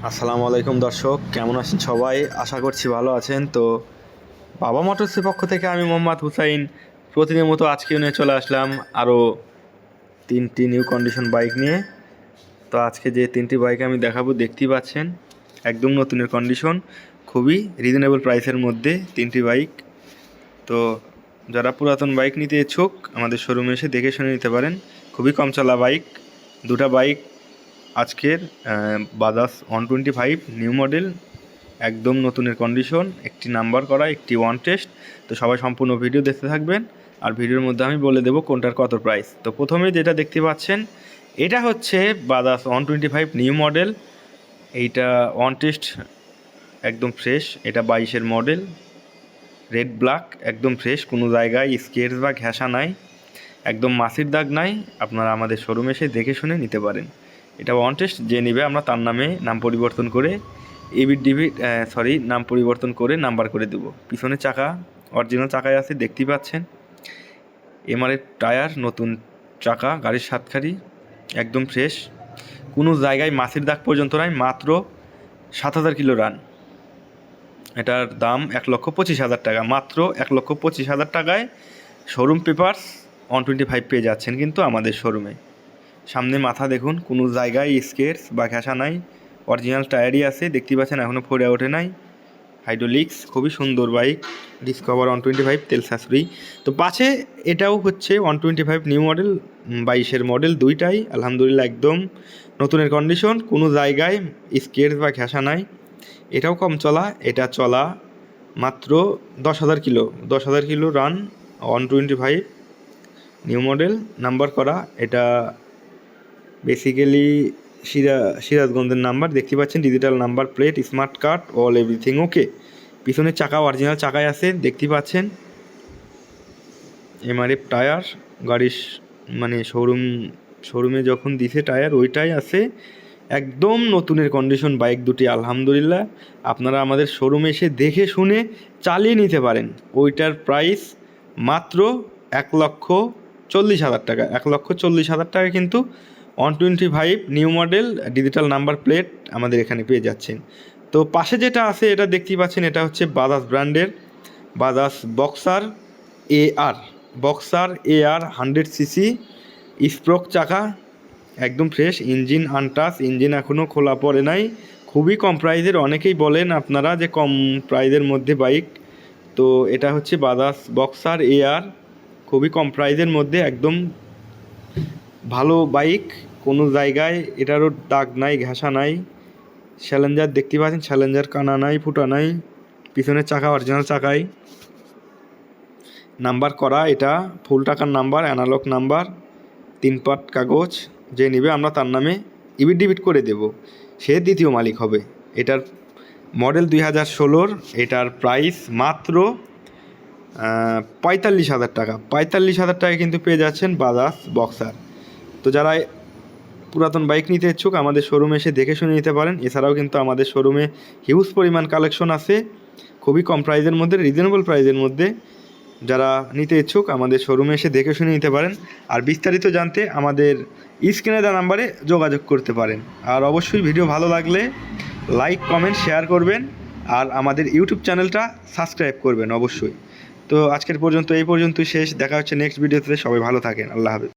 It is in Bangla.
আসসালামু আলাইকুম দর্শক, কেমন আছেন সবাই? আশা করছি ভালো আছেন। তো বাবা মোটরসের পক্ষ থেকে আমি মোহাম্মদ হুসাইন প্রতিদিনের মতো আজকেও নিয়ে চলে আসলাম আরও 3টি নিউ কন্ডিশন বাইক নিয়ে। তো আজকে যে 3টি বাইক আমি দেখাবো দেখতেই পাচ্ছেন, একদম নতুনের কন্ডিশন, খুবই রিজনেবল প্রাইসের মধ্যে 3টি বাইক। তো যারা পুরাতন বাইক নিতে ইচ্ছুক আমাদের শোরুমে এসে দেখে শুনে নিতে পারেন। খুবই কম চলা বাইক, দুটা বাইক আজকের বাজাজ 125 নিউ মডেল, একদম নতুনের কন্ডিশন, একটি নাম্বার করা, একটি ওয়ান টেস্ট। তো সবাই সম্পূর্ণ ভিডিও দেখতে থাকবেন, আর ভিডিওর মধ্যে আমি বলে দেবো কোনটার কত প্রাইস। তো প্রথমে যেটা দেখতে পাচ্ছেন এটা হচ্ছে বাজাজ 125 নিউ মডেল। এইটা ওয়ান টেস্ট, একদম ফ্রেশ। এটা 22-এর মডেল, রেড ব্ল্যাক, একদম ফ্রেশ, কোনো জায়গায় স্কেচ বা ঘেঁষা নাই, একদম মাছির দাগ নাই। আপনারা আমাদের শোরুমে এসে দেখে শুনে নিতে পারেন। এটা ওয়ান টেস্ট, যে নেবে আমরা তার নামে নাম পরিবর্তন করে নাম পরিবর্তন করে নাম্বার করে দেবো। পিছনে চাকা অরিজিনাল চাকায় আছে, দেখতেই পাচ্ছেন। এমআরএফ টায়ার, নতুন চাকা, গাড়ির সাতখারি, একদম ফ্রেশ, কোনো জায়গায় মাছির দাগ পর্যন্ত নাই। মাত্র 7,000 কিলো রান। এটার দাম 1,25,000 টাকা, মাত্র 1,25,000 টাকায় শোরুম পেপারস 125 পেয়ে যাচ্ছেন কিন্তু আমাদের শোরুমে। সামনে মাথা দেখুন, কোনো জায়গায় স্কেচ বা ঘেঁষা নাই, অরিজিনাল টায়ারই আছে, দেখতেই পাচ্ছেন, এখনও ফোরে ওঠে নাই। হাইড্রোলিক্স, খুবই সুন্দর বাইক, ডিসকভার 125 তেল শাশুড়ি। তো পাশে এটাও হচ্ছে 125 নিউ মডেল, 22-এর মডেল, দুইটাই আলহামদুলিল্লাহ একদম নতুনের কন্ডিশন, কোনো জায়গায় স্কেচ বা ঘেঁষা নাই। এটাও কম চলা, এটা চলা মাত্র 10,000 kilo, 10,000 kilo run, 125 new model, number করা। এটা বেসিক্যালি সিরাজগঞ্জের নাম্বার, দেখতে পাচ্ছেন, digital number plate, smart card, all everything okay. পিছনের চাকা অরিজিনাল চাকায় আছে, দেখতে পাচ্ছেন। এমআরএফ টায়ার, গাড়ির মানে শোরুমে যখন দিছে টায়ার ওইটাই আছে, একদম নতুনের কন্ডিশন বাইক দুটি আলহামদুলিল্লাহ। আপনারা আমাদের শোরুমে এসে দেখে শুনে চালিয়ে নিতে পারেন। ওইটার প্রাইস মাত্র 1,40,000 টাকা, 1,40,000 টাকা কিন্তু 125 new model digital number plate আমাদের এখানে পেয়ে যাচ্ছেন। তো পাশে যেটা আছে এটা দেখতেই পাচ্ছেন, এটা হচ্ছে বাজাজ ব্র্যান্ডের বাজাজ বক্সার এআর 100 সিসি, স্প্রোক চাকা, একদম ফ্রেশ, ইঞ্জিন আনটাচ, ইঞ্জিন এখনও খোলা পড়ে নাই। খুবই কম প্রাইজের, অনেকেই বলেন আপনারা যে কম প্রাইজের মধ্যে বাইক, তো এটা হচ্ছে বাজাজ বক্সার এআর, খুবই কম প্রাইজের মধ্যে, একদম ভালো বাইক, কোনো জায়গায় এটারও দাগ নাই, ঘেঁষা নাই। স্যালেঞ্জার দেখতে পাচ্ছেন, স্যালেঞ্জার কানা নাই, ফুটা নাই। পিছনের চাকা অরিজিনাল চাকায়, নাম্বার করা, এটা ফুল টাকার নাম্বার, অ্যানালগ নাম্বার, 3 পার্ট কাগজ। যে নেবে আমরা তার নামে ইবিট করে দেব, সে দ্বিতীয় মালিক হবে। এটার মডেল 2016, এটার প্রাইস মাত্র 45,000 টাকা, 45,000 টাকা কিন্তু পেয়ে যাচ্ছেন বাজাজ বক্সার। তো যারা পুরাতন বাইক নিতে ইচ্ছুক আমাদের শোরুমে এসে দেখে শুনে নিতে পারেন। এছাড়াও কিন্তু আমাদের শোরুমে হিউজ পরিমাণ কালেকশন আছে, খুবই কম প্রাইজের মধ্যে, রিজনেবল প্রাইজের মধ্যে। যারা নিতে ইচ্ছুক আমাদের শোরুমে এসে দেখে শুনে নিতে পারেন। আর বিস্তারিত জানতে আমাদের স্ক্রিনে দেওয়া নাম্বারে যোগাযোগ করতে পারেন। আর অবশ্যই ভিডিও ভালো লাগলে লাইক, কমেন্ট, শেয়ার করবেন, আর আমাদের ইউটিউব চ্যানেলটা সাবস্ক্রাইব করবেন অবশ্যই। তো আজকের পর্যন্ত এই পর্যন্তই শেষ, দেখা হচ্ছে নেক্সট ভিডিওতে। সবাই ভালো থাকেন, আল্লাহ হাফেজ।